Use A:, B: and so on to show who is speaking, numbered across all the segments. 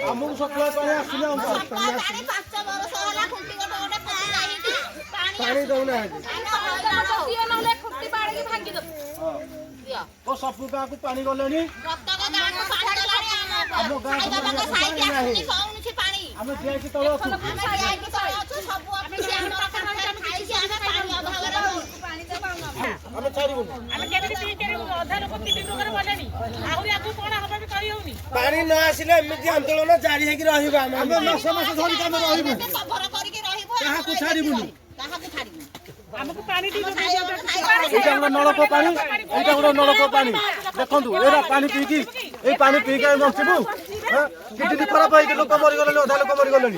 A: ଆମକୁ ସପ୍ଲାଏ ପାଣି ଆସିଲେ ପାଣି ଦଉନାହାନ୍ତି ସବୁ ଗାଁକୁ ପାଣି ଗଲେଣି ଆମ ଗାଁ ଆମେ ଯାଇକି ତଳେ ଅଛୁ ଆମେ ଛାଡ଼ିବୁନି ପାଣି ନ ଆସିଲେ ଏମିତି ଆନ୍ଦୋଳନ ଜାରି ହେଇକି ରହିବା ଆମେ ମାସ ମାସ ଧରିକି ଆମେ ରହିବୁ କାହାକୁ ଛାଡ଼ିବୁନି এইটা গোটে নলকূপ পানি এইটা গোটে নলকূপ পানি দেখুন এরা পানি পিকি এই পানি পিকি আমি বঞ্চবু কিডনি খরাপ হয়েছে লোক মরিগলে অধা লোক মরিগলে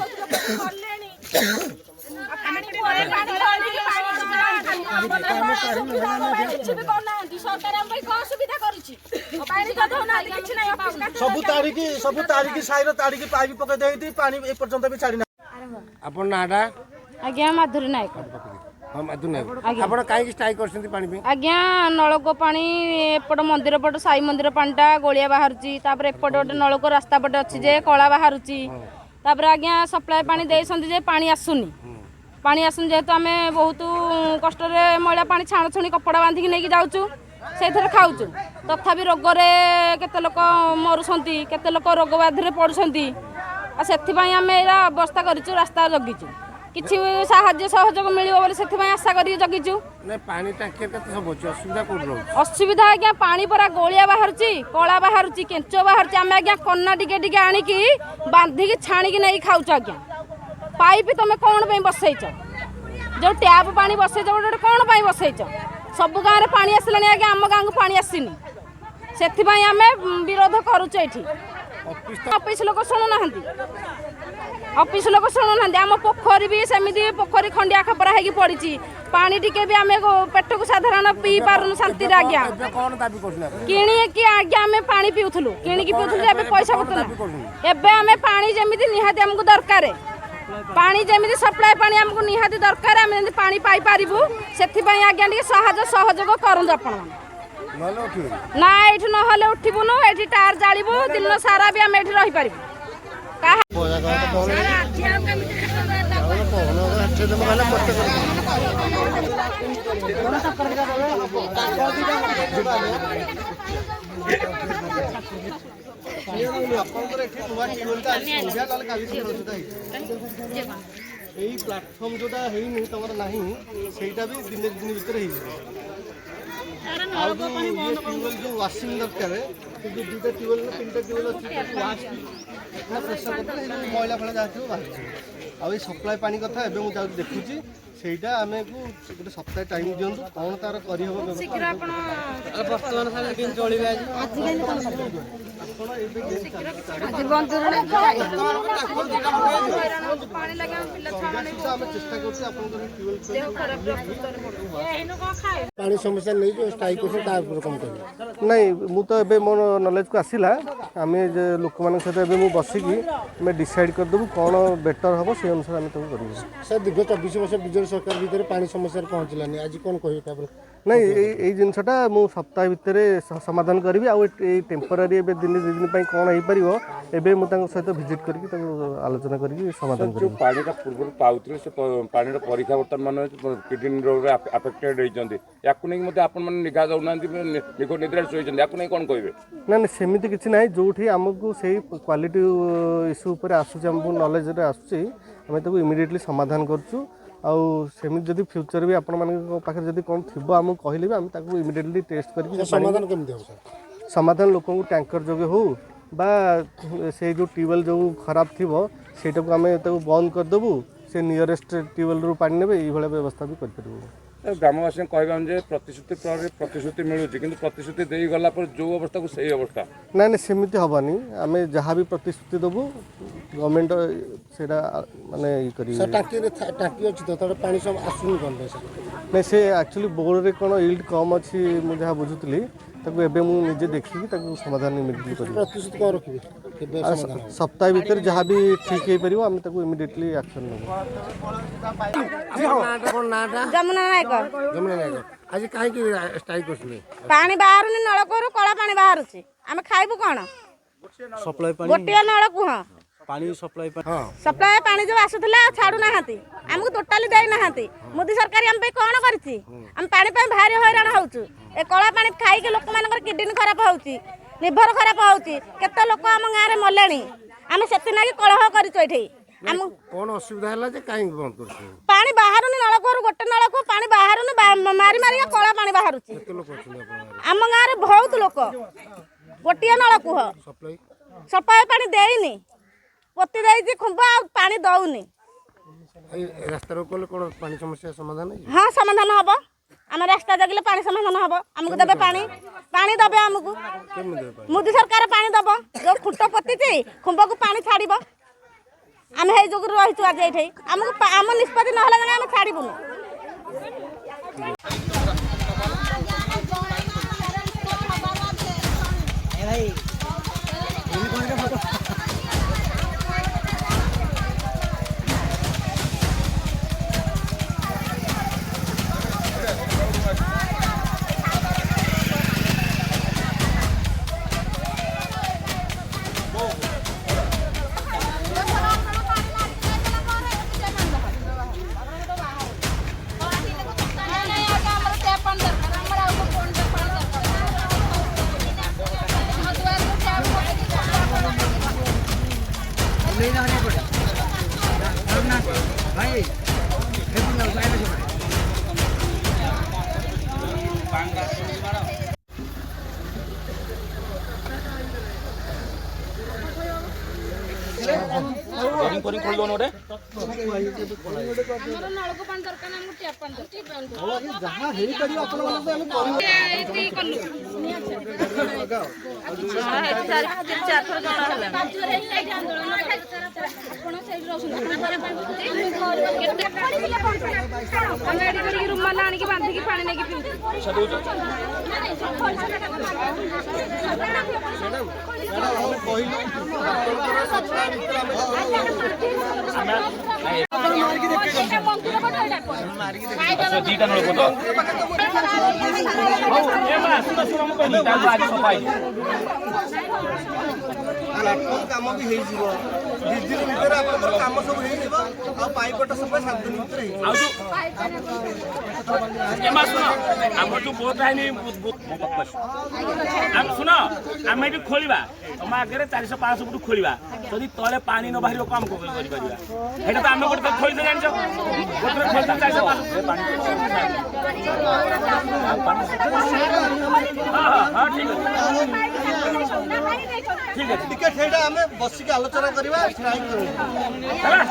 A: ସବୁ ତାରିକି ସାଇର ତାରିକି ପାଇପ୍ ପକେଇ ଦେଇଛି ପାଣି ଏ ପର୍ଯ୍ୟନ୍ତ ବି ଛାଡ଼ି ନାହିଁ। ଆପଣ ନାଁଟା?
B: ଆଜ୍ଞା ମାଧୁରୀ ନାୟକ।
A: ଆପଣ କାହିଁକି ଷ୍ଟ୍ରାଇକ୍ କରିଛନ୍ତି ପାଣି ପାଇଁ?
B: ଆଜ୍ଞା ନଳକୂପ ପାଣି ଏପଟ ମନ୍ଦିର ପଟ ସାଇ ମନ୍ଦିର ପାଣିଟା ଗୋଳିଆ ବାହାରୁଛି ତାପରେ ଏପଟେ ଗୋଟେ ନଳକୂପ ରାସ୍ତା ପଟେ ଅଛି ଯେ କଳା ବାହାରୁଛି ତାପରେ ଆଜ୍ଞା ସପ୍ଲାଏ ପାଣି ଦେଇଛନ୍ତି ଯେ ପାଣି ଆସୁନି ଯେହେତୁ ଆମେ ବହୁତ କଷ୍ଟରେ ମଇଳା ପାଣି ଛାଣଛୁଣି କପଡ଼ା ବାନ୍ଧିକି ନେଇକି ଯାଉଛୁ ସେଇଥିରେ ଖାଉଛୁ ତଥାପି ରୋଗରେ କେତେ ଲୋକ ମରୁଛନ୍ତି କେତେ ଲୋକ ରୋଗ ବ୍ୟାଧିରେ ପଡ଼ୁଛନ୍ତି ଆଉ ସେଥିପାଇଁ ଆମେ ଏଇଟା ଅବସ୍ଥା କରିଛୁ ରାସ୍ତା ଜଗିଛୁ କିଛି ସାହାଯ୍ୟ ସହଯୋଗ ମିଳିବ ବୋଲି ସେଥିପାଇଁ ଆଶା କରିକି ଜଗିଛୁ। ଅସୁବିଧା ଆଜ୍ଞା ପାଣି ପରା ଗୋଳିଆ ବାହାରୁଛି କଳା ବାହାରୁଛି କେଞ୍ଚ ବାହାରୁଛି ଆମେ ଆଜ୍ଞା କନା ଟିକେ ଟିକେ ଆଣିକି ବାନ୍ଧିକି ଛାଣିକି ନେଇକି ଖାଉଛୁ ଆଜ୍ଞା ପାଇପ୍ ତମେ କ'ଣ ପାଇଁ ବସେଇଛ ଯେଉଁ ଟ୍ୟାପ୍ ପାଣି ବସେଇଛ ଗୋଟେ କ'ଣ ପାଇଁ ବସେଇଛ ସବୁ ଗାଁରେ ପାଣି ଆସିଲାଣି ଆଜ୍ଞା ଆମ ଗାଁକୁ ପାଣି ଆସିନି ସେଥିପାଇଁ ଆମେ ବିରୋଧ କରୁଛୁ ଏଠି ଅଫିସ ଲୋକ ଶୁଣୁନାହାନ୍ତି ଆମ ପୋଖରୀ ବି ସେମିତି ପୋଖରୀ ଖଣ୍ଡିଆ ଖପରା ହେଇକି ପଡ଼ିଛି ପାଣି ଟିକେ ବି ଆମେ ପେଟକୁ ସାଧାରଣ ପିଇ ପାରୁନୁ ଶାନ୍ତିରେ ଆଜ୍ଞା କିଣିକି ଆଜ୍ଞା ଆମେ ପାଣି ପିଉଥିଲୁ କିଣିକି ପିଉଥିଲୁ ଏବେ ପଇସା ପତ୍ର ଏବେ ଆମେ ପାଣି ଯେମିତି ନିହାତି ଆମକୁ ଦରକାର ପାଣି ଯେମିତି ସପ୍ଲାଏ ପାଣି ଆମକୁ ନିହାତି ଦରକାର ଆମେ ଯେମିତି ପାଣି ପାଇପାରିବୁ ସେଥିପାଇଁ ଆଜ୍ଞା ଟିକେ ସାହାଯ୍ୟ ସହଯୋଗ କରନ୍ତୁ ଆପଣମାନେ ନା ଏଇଠି ନହେଲେ ଉଠିବୁନୁ ଏଠି ଟାର ଜାଳିବୁ ଦିନ ସାରା ବି ଆମେ ଏଠି ରହିପାରିବୁ
A: এই প্লাଟফর্ম যেটা হয়নি তোমার না সেইটা भी दिन दिन ভিতর হয়ে যাবে ଆଉ ଯେଉଁ ଇଏ ଟ୍ୟୁବୱେଲ୍ ଯେଉଁ ୱାସିଂ ଦରକାର କିନ୍ତୁ ଦୁଇଟା ଟ୍ୟୁବୱେଲ୍ ତିନିଟା ଟ୍ୟୁବୱେଲ୍ ଅଛି ୱାଶ୍ ପ୍ରେସର୍ କରିଦେଲେ ଏଇ ଯେଉଁ ମଇଳା ଫଳା ଯାହା ଥିବ ବାହାରିଯିବ ଆଉ ଏଇ ସପ୍ଲାଏ ପାଣି କଥା ଏବେ ମୁଁ ଯାଉଛି ଦେଖୁଛି ସେଇଟା ଆମକୁ ଗୋଟେ ସପ୍ତାହ ଟାଇମ୍ ଦିଅନ୍ତୁ କ'ଣ ତାର କରିହେବ ବର୍ତ୍ତମାନ ସାରା କେମିତି ଚଳିବେ ଆମେ ଚେଷ୍ଟା କରୁଛୁ ଆପଣଙ୍କର ପାଣି ସମସ୍ୟା ନେଇ ଯେଉଁ ଷ୍ଟ୍ରାଇକ୍ କରୁଛୁ ତା ଉପରେ କ'ଣ କରିବେ ନାଇଁ ମୁଁ ତ ଏବେ ମୋ ନଲେଜକୁ ଆସିଲା ଆମେ ଯେ ଲୋକମାନଙ୍କ ସହିତ ଏବେ ମୁଁ ବସିକି ଆମେ ଡିସାଇଡ଼୍ କରିଦେବୁ କ'ଣ ବେଟର୍ ହେବ ସେଇ ଅନୁସାରେ ଆମେ ତାକୁ କରିବୁ। ସାର୍ ଦୀର୍ଘ 24 ବର୍ଷ ବିଜେଡ଼ି ସରକାର ଭିତରେ ପାଣି ସମସ୍ୟାରେ ପହଞ୍ଚିଲାନି ଆଜି କ'ଣ କହିବେ ତାପରେ? ନାଇଁ ଏଇ ଜିନିଷଟା ମୁଁ ସପ୍ତାହ ଭିତରେ ସମାଧାନ କରିବି। ଆଉ ଏଇ ଟେମ୍ପୋରାରୀ ଏବେ ଦିନେ ଦୁଇ ଦିନ ପାଇଁ କ'ଣ ହେଇପାରିବ ଏବେ ମୁଁ ତାଙ୍କ ସହିତ ଭିଜିଟ୍ କରିକି ତାଙ୍କୁ ଆଲୋଚନା କରିକି ସମାଧାନ କରିବି।
C: ପାଣିଟା ପୂର୍ବରୁ ପାଉଥିଲେ ସେ ପାଣିର ପରୀକ୍ଷା ବର୍ତ୍ତମାନ କିଡନୀ ରୋଗରେ ଆଫେକ୍ଟେଡ୍ ହେଇଛନ୍ତି, ୟାକୁ ନେଇକି ମଧ୍ୟ ଆପଣମାନେ ନିଘା ଦେଉନାହାନ୍ତି, ନିଖୋଜ ନିଦ୍ରାରେ ଶୋଇଛନ୍ତି, ୟାକୁ ନେଇ କ'ଣ କହିବେ?
A: ନା ସେମିତି କିଛି ନାହିଁ। ଯେଉଁଠି ଆମକୁ ସେଇ କ୍ୱାଲିଟି ଇସ୍ୟୁ ଉପରେ ଆସୁଛି, ଆମକୁ ନଲେଜରେ ଆସୁଛି, ଆମେ ତାକୁ ଇମିଡ଼ିଏଟଲି ସମାଧାନ କରୁଛୁ। ଆଉ ସେମିତି ଯଦି ଫ୍ୟୁଚର ବି ଆପଣମାନଙ୍କ ପାଖରେ ଯଦି କ'ଣ ଥିବ ଆମକୁ କହିଲେ ବି ଆମେ ତାକୁ ଇମିଡ଼ିଏଟଲି ଟେଷ୍ଟ କରିକି
D: ସମାଧାନ କେମିତି ହେବ ସାର୍?
A: ସମାଧାନ ଲୋକଙ୍କୁ ଟ୍ୟାଙ୍କର ଯୋଗେ ହଉ ବା ସେଇ ଯେଉଁ ଟ୍ୟୁବୱେଲ୍ ଯେଉଁ ଖରାପ ଥିବ ସେଇଟାକୁ ଆମେ ତାକୁ ବନ୍ଦ କରିଦେବୁ, ସେ ନିୟରେଷ୍ଟ ଟ୍ୟୁବୱେଲ୍ରୁ ପାଣି ନେବେ, ଏଇଭଳିଆ ବ୍ୟବସ୍ଥା ବି କରିପାରିବୁ।
C: ଗ୍ରାମବାସୀଙ୍କୁ କହିବା ଯେ ପ୍ରତିଶ୍ରୁତି ପରେ ପ୍ରତିଶ୍ରୁତି ମିଳୁଛି, କିନ୍ତୁ ପ୍ରତିଶ୍ରୁତି ଦେଇଗଲା ପରେ ଯେଉଁ ଅବସ୍ଥାକୁ ସେଇ ଅବସ୍ଥା।
A: ନାଇଁ ସେମିତି ହେବନି। ଆମେ ଯାହା ବି ପ୍ରତିଶ୍ରୁତି ଦେବୁ ଗଭର୍ଣ୍ଣମେଣ୍ଟ ସେଇଟା ମାନେ ଇଏ କରିବେ।
D: ଟାଙ୍କିରେ ଟାଙ୍କି ଅଛି ତ ତାର ପାଣି ସବୁ ଆସୁନି କ'ଣ ପାଇଁ ସାର୍?
A: ନାଇଁ ସେ ଆକ୍ଚୁଆଲି ବୋର୍ଡ଼ରେ କ'ଣ ଇଲ୍ଡ କମ୍ ଅଛି ମୁଁ ଯାହା ବୁଝୁଥିଲି, ତାକୁ ଏବେ ମୁଁ ନିଜେ ଦେଖିକି ତାକୁ ସମାଧାନ ଇମିଡ଼ିଏଟଲି କରିବି।
D: ପ୍ରତିଶ୍ରୁତି କ'ଣ ରଖିବେ? କେବେ ସମାଧାନ ହେବ?
A: ସପ୍ତାହ ଭିତରେ ଯାହା ବି ଠିକ୍ ହେଇପାରିବ ଆମେ ତାକୁ ଇମିଡ଼ିଏଟଲି ଆକ୍ସନ୍ ନେବୁ।
B: ଯମୁନା ନାୟକ।
D: ଯମୁନା ନାୟକ, ଆଜି କାହିଁକି ଷ୍ଟ୍ରାଇକ୍ କରୁଥିଲେ?
B: ପାଣି ବାହାରୁନି, ନଳକୂଅରୁ କଳା ପାଣି ବାହାରୁଛି, ଆମେ ଖାଇବୁ କ'ଣ?
E: ସପ୍ଲାଇ ପାଣି
B: ଗୋଟିଏ ନଳକୂଅ
E: ପାଣି ସପ୍ଲାଇ ପାଣି
B: ସପ୍ଲାଏ ପାଣି ଯେଉଁ ଆସୁଥିଲା ଆଉ ଛାଡ଼ୁନାହାନ୍ତି, ଆମକୁ ଟୋଟାଲି ଦେଇନାହାନ୍ତି। ମୋଦି ସରକାର ଆମ ପାଇଁ କ'ଣ କରିଛି? ଆମେ ପାଣି ପାଇଁ ଭାରି ହଇରାଣ ହେଉଛୁ। ଏ କଳା ପାଣି ଖାଇକି ଲୋକମାନଙ୍କର କିଡନୀ ଖରାପ ହେଉଛି, ଲିଭର ଖରାପ ହେଉଛି, କେତେ ଲୋକ ଆମ ଗାଁରେ ମଲେଣି। ଆମେ ସେଥିଲାଗି କଳହ କରିଛୁ ଏଠି।
D: କ'ଣ ଅସୁବିଧା ହେଲା ଯେ କାହିଁକି ବନ୍ଦ କରୁଛନ୍ତି?
B: ପାଣି ବାହାରୁନି, ନଳକୂଅରୁ ଗୋଟେ ନଳକୂଅ ପାଣି ବାହାରୁନି, ମାରି ମାରିକା କଳା ପାଣି ବାହାରୁଛି।
D: କେତେ ଲୋକ ଅଛନ୍ତି ଆପଣଙ୍କର?
B: ଆମ ଗାଁରେ ବହୁତ ଲୋକ। ଗୋଟିଏ ନଳକୂଅ ସପ୍ଲାଏ ପାଣି ଦେଇନି, ପୋତି ଦେଇଛି ଖୁମ୍ବ, ଆଉ ପାଣି ଦଉନି।
D: ଏଇ ରାସ୍ତାରେ କଲେ କ'ଣ ପାଣି ସମସ୍ୟା ସମାଧାନ ହେଇଯିବ?
B: ହଁ ସମାଧାନ ହବ। ଆମେ ରାସ୍ତା ଜଗିଲେ ପାଣି ସମାଧାନ ହବ। ଆମକୁ ଦେବେ ପାଣି, ପାଣି ଦେବେ ଆମକୁ।
D: କେମିତି ଦେବେ ପାଣି?
B: ମୋଦି ସରକାର ପାଣି ଦବ। ଯୋଉ ଖୁଣ୍ଟ ପୋତିଛି ଖୁମ୍ବକୁ ପାଣି ଛାଡ଼ିବ। ଆମେ ହେଇ ଯୋଗୁରୁ ରହିଛୁ ଆଜି ଏଇଠି। ଆମକୁ ଆମ ନିଷ୍ପତ୍ତି ନହେଲେ ମାନେ ଆମେ ଛାଡ଼ିବୁନି।
A: ଯାହା ହେଇପାରିବ ଆପଣମାନଙ୍କୁ ଆମେ
B: ରୁମାଲ ଆଣିକି ବାନ୍ଧିକି ପାଣି ନେଇକି ପିଉଛୁ।
A: ପ୍ଲାଟଫର୍ମ କାମ ବି ହେଇଯିବ, 2 ଦିନ ଭିତରେ ଆପଣଙ୍କର କାମ ସବୁ ହେଇଯିବ। ଆଉ ପାଇପଟା ସବୁ 7 ଦିନ ଭିତରେ ହେଇଯିବ।
F: ଆମର ଯୋଉ ବୋଟ ଆଇନି ଶୁଣ, ଆମେ ଏଠି ଖୋଳିବା, ତମ ଆଗରେ 400-500 ଫୁଟ ଖୋଳିବା, ଯଦି ତଳେ ପାଣି ନ ବାହାରିବ କଣ କରିପାରିବା? ଏଇଟା ତ ଆମେ ଗୋଟେ ଖୋଳିତେ ଜାଣିଛ, ଗୋଟେ ଖୋଳିତା 400-500
A: ଠିକ ଅଛି, ଟିକେ ସେଇଟା ଆମେ ବସିକି ଆଲୋଚନା କରିବା, ଷ୍ଟ୍ରାଇକ୍ କରିବା।
B: ପାଣି